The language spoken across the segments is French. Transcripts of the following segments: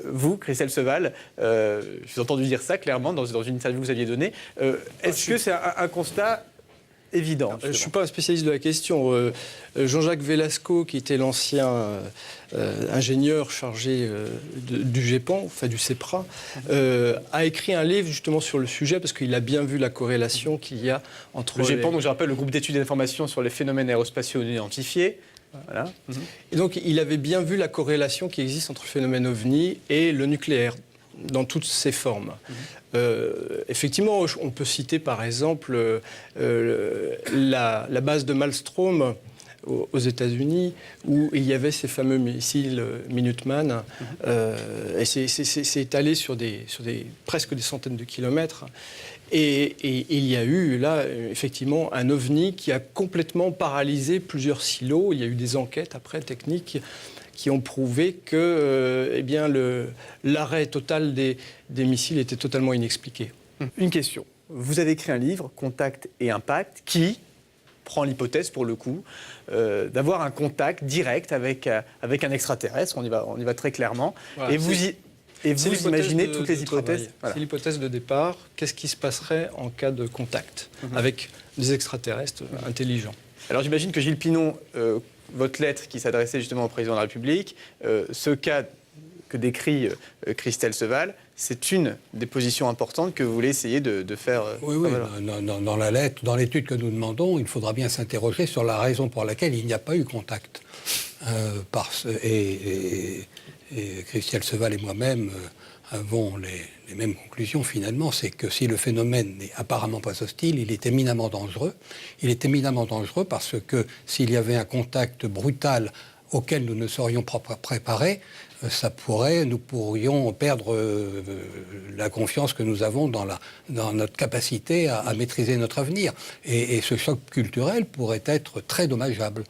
vous, Christelle Seval, je vous ai entendu dire ça clairement dans une interview que vous aviez donnée. Est-ce que c'est un constat évident? Je ne suis pas un spécialiste de la question. Jean-Jacques Velasco, qui était l'ancien ingénieur chargé du GEPAN, enfin du CEPRA, a écrit un livre justement sur le sujet parce qu'il a bien vu la corrélation qu'il y a entre... Le GEPAN, donc je rappelle, le groupe d'études et d'information sur les phénomènes aérospatiaux non identifiés. Voilà. Et donc il avait bien vu la corrélation qui existe entre le phénomène OVNI et le nucléaire, dans toutes ses formes. Effectivement, on peut citer par exemple la base de Malmstrom aux États-Unis, où il y avait ces fameux missiles Minuteman, et c'est étalé sur presque des centaines de kilomètres. Et il y a eu là, effectivement, un OVNI qui a complètement paralysé plusieurs silos. Il y a eu des enquêtes après techniques qui ont prouvé que l'arrêt total des missiles était totalement inexpliqué. Une question. Vous avez écrit un livre, Contact et Impact, qui prend l'hypothèse, pour le coup, d'avoir un contact direct avec un extraterrestre. On y va très clairement. Voilà, et vous imaginez toutes les hypothèses. Voilà. C'est l'hypothèse de départ. Qu'est-ce qui se passerait en cas de contact avec des extraterrestres intelligents? Alors j'imagine que Gilles Pinon, votre lettre qui s'adressait justement au président de la République, ce cas que décrit Christelle Seval, c'est une des positions importantes que vous voulez essayer de faire. Oui. Dans la lettre, dans l'étude que nous demandons, il faudra bien s'interroger sur la raison pour laquelle il n'y a pas eu contact. Et Christelle Seval et moi-même avons les mêmes conclusions finalement, c'est que si le phénomène n'est apparemment pas hostile, il est éminemment dangereux. Il est éminemment dangereux parce que s'il y avait un contact brutal auquel nous ne serions pas préparés, nous pourrions perdre la confiance que nous avons dans notre capacité à maîtriser notre avenir. Et ce choc culturel pourrait être très dommageable.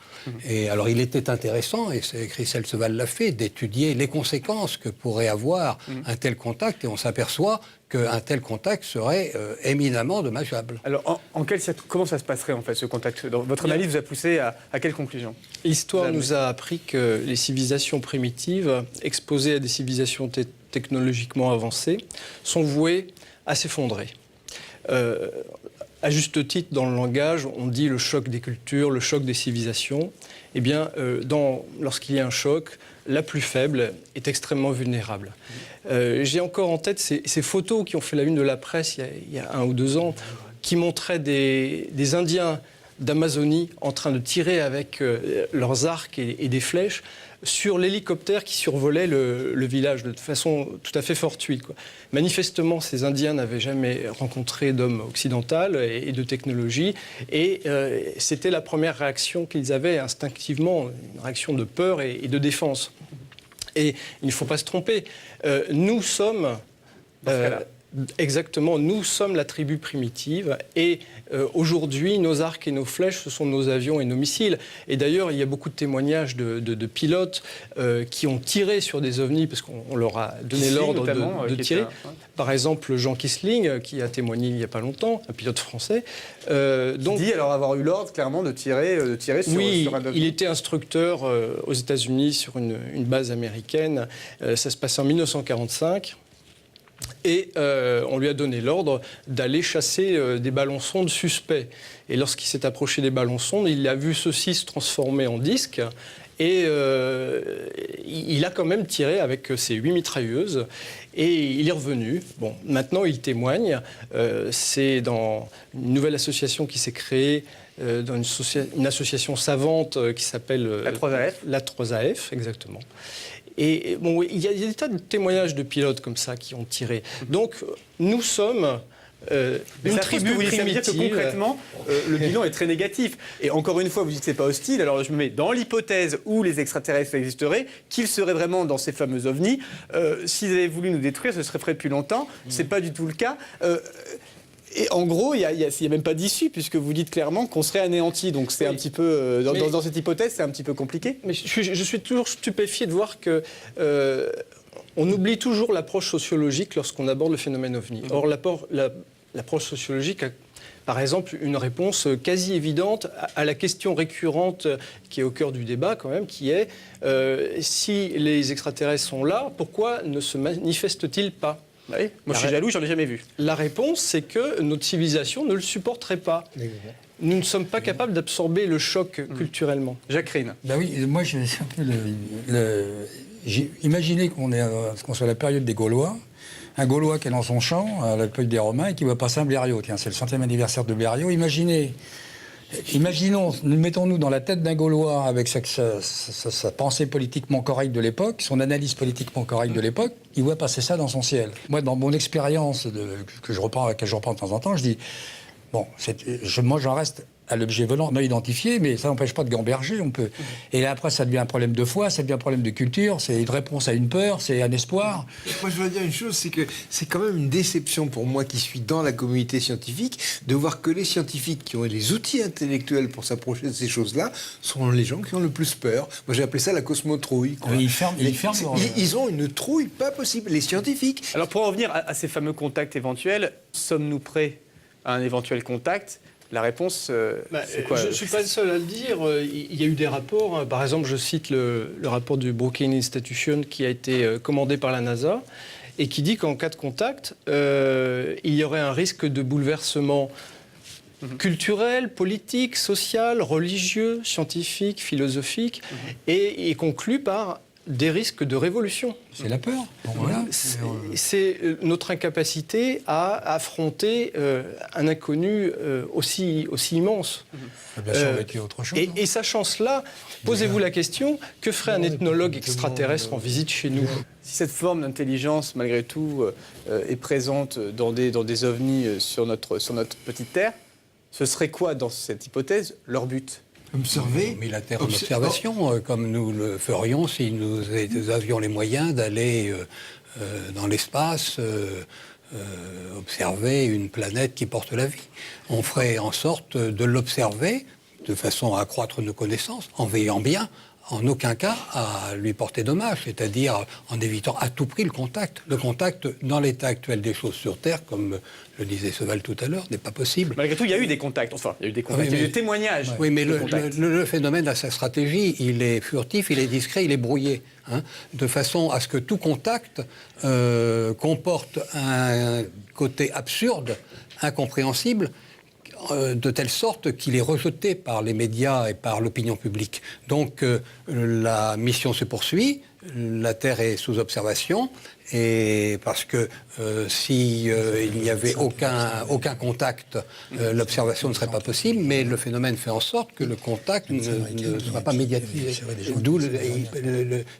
Et alors il était intéressant, et Christelle Seval l'a fait, d'étudier les conséquences que pourrait avoir un tel contact, et on s'aperçoit qu'un tel contact serait éminemment dommageable. Alors, comment ça se passerait en fait, ce contact? Votre analyse vous a poussé à quelle conclusion? L'histoire nous a appris que les civilisations primitives, exposées à des civilisations technologiquement avancées, sont vouées à s'effondrer. À juste titre, dans le langage, on dit le choc des cultures, le choc des civilisations. Eh bien, lorsqu'il y a un choc, la plus faible est extrêmement vulnérable. J'ai encore en tête ces photos qui ont fait la une de la presse il y a 1 ou 2 ans, qui montraient des Indiens d'Amazonie en train de tirer avec leurs arcs et des flèches sur l'hélicoptère qui survolait le village de façon tout à fait fortuite, quoi. Manifestement, ces Indiens n'avaient jamais rencontré d'homme occidental et de technologie, et c'était la première réaction qu'ils avaient instinctivement, une réaction de peur et de défense. Et il ne faut pas se tromper, nous sommes... Exactement, nous sommes la tribu primitive et aujourd'hui, nos arcs et nos flèches, ce sont nos avions et nos missiles. Et d'ailleurs, il y a beaucoup de témoignages de pilotes qui ont tiré sur des ovnis parce qu'on leur a donné l'ordre de tirer. Par exemple, Jean Kissling, qui a témoigné il n'y a pas longtemps, un pilote français. Donc, dit alors avoir eu l'ordre clairement de tirer sur un ovni. Il était instructeur aux États-Unis sur une base américaine. Ça se passait en 1945. Et on lui a donné l'ordre d'aller chasser des ballons-sondes suspects. Et lorsqu'il s'est approché des ballons-sondes, il a vu ceux-ci se transformer en disques. Et il a quand même tiré avec ses 8 mitrailleuses. Et il est revenu. Bon, maintenant, il témoigne. C'est dans une nouvelle association qui s'est créée, dans une association savante qui s'appelle... La 3AF. La 3AF, exactement. Et bon, il y a des tas de témoignages de pilotes comme ça qui ont tiré. Donc, nous sommes une tribu primitive. Que concrètement, le bilan est très négatif. Et encore une fois, vous dites que ce n'est pas hostile. Alors, je me mets dans l'hypothèse où les extraterrestres existeraient, qu'ils seraient vraiment dans ces fameux ovnis. S'ils avaient voulu nous détruire, ce serait fait depuis longtemps. Ce n'est pas du tout le cas. Et en gros, il n'y a même pas d'issue, puisque vous dites clairement qu'on serait anéanti. Donc c'est un petit peu, dans cette hypothèse, c'est un petit peu compliqué. Mais je suis toujours stupéfié de voir que on oublie toujours l'approche sociologique lorsqu'on aborde le phénomène OVNI. Or, l'approche sociologique par exemple, une réponse quasi évidente à la question récurrente qui est au cœur du débat quand même, qui est si les extraterrestres sont là, pourquoi ne se manifestent-ils pas ? Oui. Moi, je suis jaloux, j'en ai jamais vu. La réponse, c'est que notre civilisation ne le supporterait pas. Nous ne sommes pas capables d'absorber le choc culturellement. Jacques Rine. Ben oui, moi, j'ai un peu imaginez qu'on soit à la période des Gaulois, un Gaulois qui est dans son champ, à l'époque des Romains, et qui va passer un Blériot. Tiens, c'est le 100e anniversaire de Blériot. Imaginons, mettons-nous dans la tête d'un Gaulois avec sa pensée politiquement correcte de l'époque, son analyse politiquement correcte de l'époque, il voit passer ça dans son ciel. Moi, dans mon expérience à laquelle je reprends de temps en temps, je dis, bon, moi j'en reste à l'objet volant non identifié, mais ça n'empêche pas de gamberger, on peut. Et là, après, ça devient un problème de foi, ça devient un problème de culture, c'est une réponse à une peur, c'est un espoir. Moi, je voudrais dire une chose, c'est que c'est quand même une déception pour moi qui suis dans la communauté scientifique de voir que les scientifiques qui ont les outils intellectuels pour s'approcher de ces choses-là sont les gens qui ont le plus peur. Moi, j'ai appelé ça la cosmotrouille. Quoi. Ils ont une trouille pas possible, les scientifiques. Alors, pour en revenir à ces fameux contacts éventuels, sommes-nous prêts à un éventuel contact ? La réponse, c'est quoi ? Je ne suis pas le seul à le dire. Il y a eu des rapports. Par exemple, je cite le rapport du Brookings Institution qui a été commandé par la NASA et qui dit qu'en cas de contact, il y aurait un risque de bouleversement culturel, politique, social, religieux, scientifique, philosophique, et conclut par des risques de révolution. C'est la peur. Bon, voilà. C'est notre incapacité à affronter un inconnu aussi immense. Bien sûr, avec autre chose. Et sachant cela, posez-vous la question, que ferait un ethnologue extraterrestre en visite chez nous ? Si cette forme d'intelligence, malgré tout, est présente dans des ovnis sur notre petite Terre, ce serait quoi, dans cette hypothèse, leur but ? Observer. Mais la Terre en observation, comme nous le ferions si nous avions les moyens d'aller dans l'espace observer une planète qui porte la vie. On ferait en sorte de l'observer de façon à accroître nos connaissances, en veillant bien, en aucun cas à lui porter dommage, c'est-à-dire en évitant à tout prix le contact. Le contact, dans l'état actuel des choses sur Terre, comme le disait Seval tout à l'heure, n'est pas possible. Malgré tout, il y a eu des contacts. Enfin, il y a eu des contacts, il y a eu des témoignages. Oui, mais de le phénomène a sa stratégie. Il est furtif, il est discret, il est brouillé. De façon à ce que tout contact comporte un côté absurde, incompréhensible, de telle sorte qu'il est rejeté par les médias et par l'opinion publique. Donc la mission se poursuit, la Terre est sous observation, et parce que si il n'y avait aucun contact, l'observation ne serait pas possible, mais le phénomène fait en sorte que le contact ne sera pas médiatisé. D'où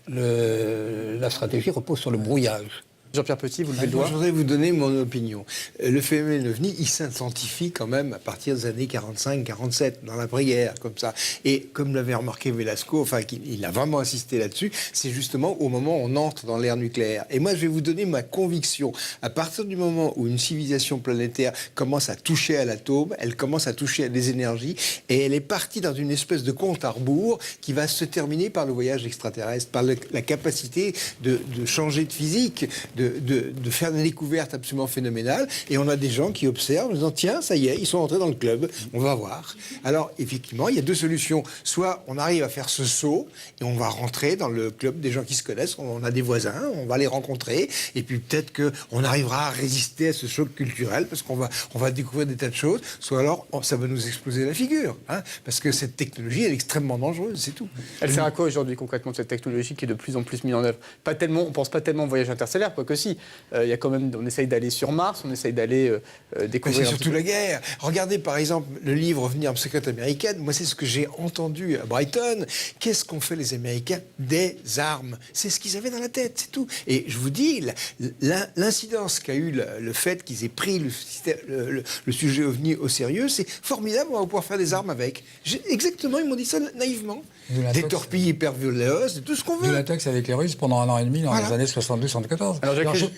la stratégie repose sur le brouillage. Jean-Pierre Petit, vous levez le doigt. Je voudrais vous donner mon opinion. Le phénomène OVNI, il s'intensifie quand même à partir des années 45-47, dans l'après-guerre, comme ça. Et comme l'avait remarqué Velasco, enfin, il a vraiment insisté là-dessus, c'est justement au moment où on entre dans l'ère nucléaire. Et moi, je vais vous donner ma conviction. À partir du moment où une civilisation planétaire commence à toucher à l'atome, elle commence à toucher à des énergies, et elle est partie dans une espèce de compte à rebours qui va se terminer par le voyage extraterrestre, par la capacité de changer de physique, de faire des découvertes absolument phénoménales. Et on a des gens qui observent en disant, tiens, ça y est, ils sont entrés dans le club, on va voir. Alors, effectivement, il y a deux solutions. Soit on arrive à faire ce saut et on va rentrer dans le club des gens qui se connaissent, on a des voisins, on va les rencontrer, et puis peut-être qu'on arrivera à résister à ce choc culturel parce qu'on va découvrir des tas de choses. Soit alors, ça va nous exploser la figure, parce que cette technologie, elle est extrêmement dangereuse, c'est tout. Elle sert à quoi aujourd'hui concrètement cette technologie qui est de plus en plus mise en œuvre ? Pas tellement, on pense pas tellement au voyage interstellaire, que si, il y a quand même, on essaye d'aller sur Mars, on essaye d'aller découvrir. C'est surtout la guerre. Regardez par exemple le livre Revenir en secrète américaine. Moi, c'est ce que j'ai entendu à Brighton. Qu'est-ce qu'ont fait les Américains ? Des armes. C'est ce qu'ils avaient dans la tête, c'est tout. Et je vous dis, l'incidence qu'a eu le fait qu'ils aient pris le sujet OVNI au sérieux, c'est formidable. On va pouvoir faire des armes avec. Exactement, ils m'ont dit ça naïvement. Des torpilles hypervioleuses, tout ce qu'on veut. De l'attaque avec les Russes pendant 1 an et demi dans les années 72-74.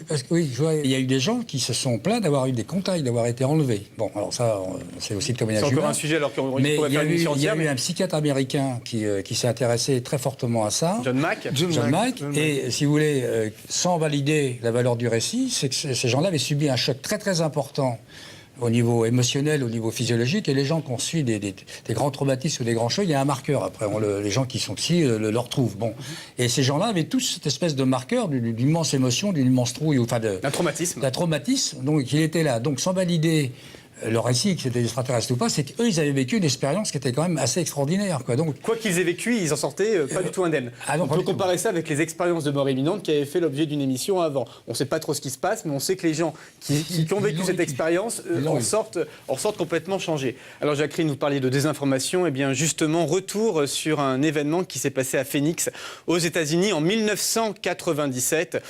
Parce que oui, il y a eu des gens qui se sont plaints d'avoir eu des contacts, d'avoir été enlevés. Bon, alors ça, c'est aussi le témoignage humain. C'est encore un sujet alors qu'on mais pourrait faire une émission entière. Il y a eu un psychiatre américain qui s'est intéressé très fortement à ça. John Mack. Et si vous voulez, sans valider la valeur du récit, c'est que ces gens-là avaient subi un choc très très important au niveau émotionnel, au niveau physiologique, et les gens qui ont suivi des grands traumatismes ou des grands chocs, il y a un marqueur après. Les gens qui sont psy le retrouvent. Bon. Et ces gens-là avaient tous cette espèce de marqueur d'une immense émotion, d'une immense trouille, enfin Un traumatisme. d'un traumatisme, donc il était là. Donc sans valider leur récit, que c'était des extraterrestres ou pas, c'est qu'eux, ils avaient vécu une expérience qui était quand même assez extraordinaire, quoi. Donc, Quoi qu'ils aient vécu, ils en sortaient pas du tout indemnes. Ah non, On pas peut du tout. comparer ça avec les expériences de mort imminente qui avaient fait l'objet d'une émission avant. On ne sait pas trop ce qui se passe, mais on sait que les gens qui ont Ils vécu l'ont cette vécu. expérience Ils l'ont en eu. sortent complètement changés. Alors Jacqueline, vous parliez de désinformation. Eh bien justement, retour sur un événement qui s'est passé à Phoenix, aux États-Unis, en 1997.